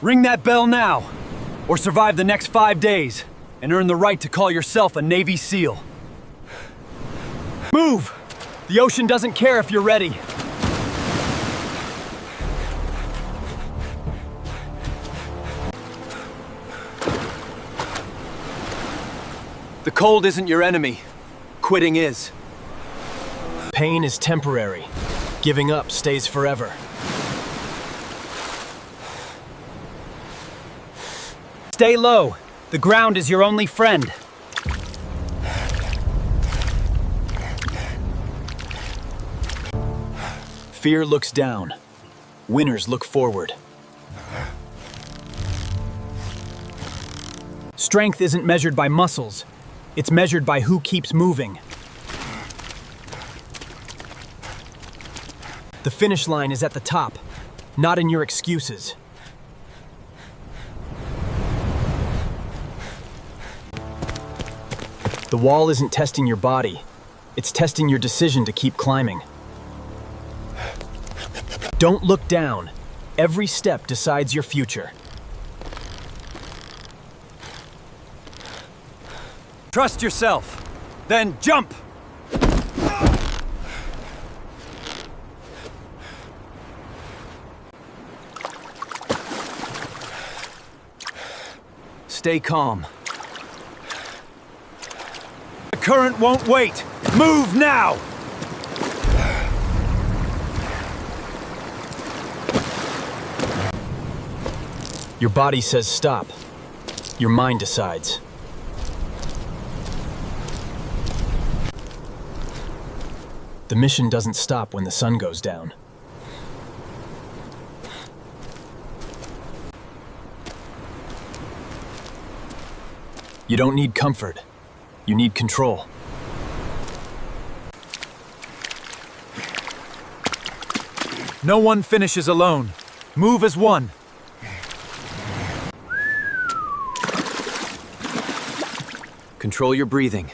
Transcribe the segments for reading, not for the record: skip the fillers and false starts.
Ring that bell now, or survive the next 5 days and earn the right to call yourself a Navy SEAL. Move! The ocean doesn't care if you're ready. The cold isn't your enemy. Quitting is. Pain is temporary. Giving up stays forever. Stay low. The ground is your only friend. Fear looks down. Winners look forward. Strength isn't measured by muscles. It's measured by who keeps moving. The finish line is at the top, not in your excuses. The wall isn't testing your body. It's testing your decision to keep climbing. Don't look down. Every step decides your future. Trust yourself. Then jump! Stay calm. The current won't wait. Move now! Your body says stop. Your mind decides. The mission doesn't stop when the sun goes down. You don't need comfort. You need control. No one finishes alone. Move as one. Control your breathing.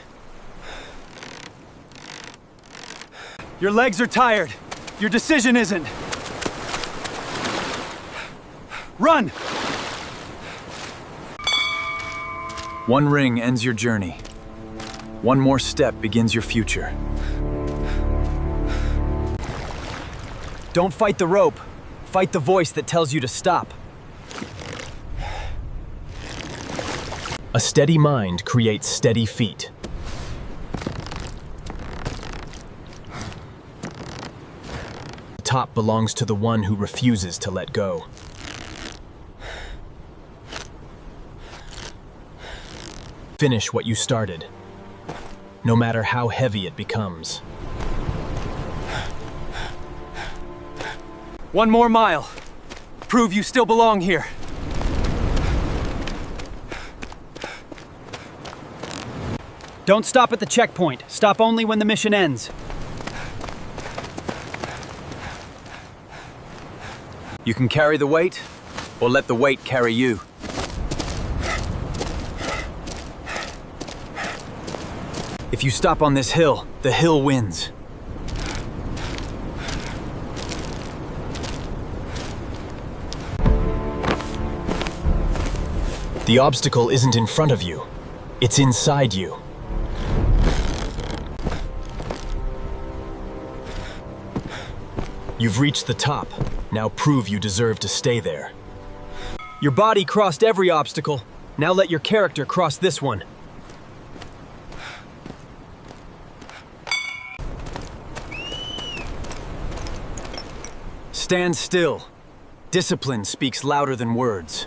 Your legs are tired. Your decision isn't. Run! One ring ends your journey. One more step begins your future. Don't fight the rope. Fight the voice that tells you to stop. A steady mind creates steady feet. The top belongs to the one who refuses to let go. Finish what you started, no matter how heavy it becomes. One more mile. Prove you still belong here. Don't stop at the checkpoint. Stop only when the mission ends. You can carry the weight, or let the weight carry you. If you stop on this hill, the hill wins. The obstacle isn't in front of you, it's inside you. You've reached the top. Now prove you deserve to stay there. Your body crossed every obstacle. Now let your character cross this one. Stand still. Discipline speaks louder than words.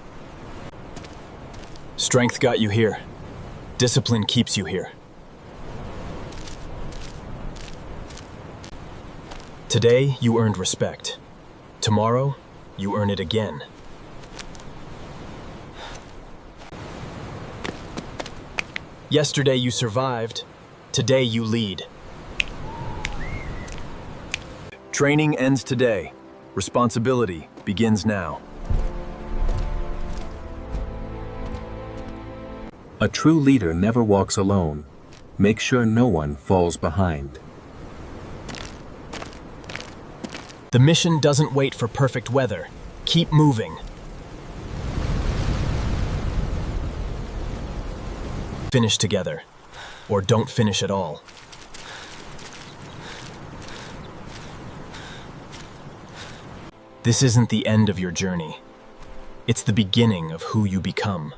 Strength got you here. Discipline keeps you here. Today, you earned respect. Tomorrow, you earn it again. Yesterday, you survived. Today, you lead. Training ends today. Responsibility begins now. A true leader never walks alone. Make sure no one falls behind. The mission doesn't wait for perfect weather. Keep moving. finish together, or don't finish at all. This isn't the end of your journey. It's the beginning of who you become.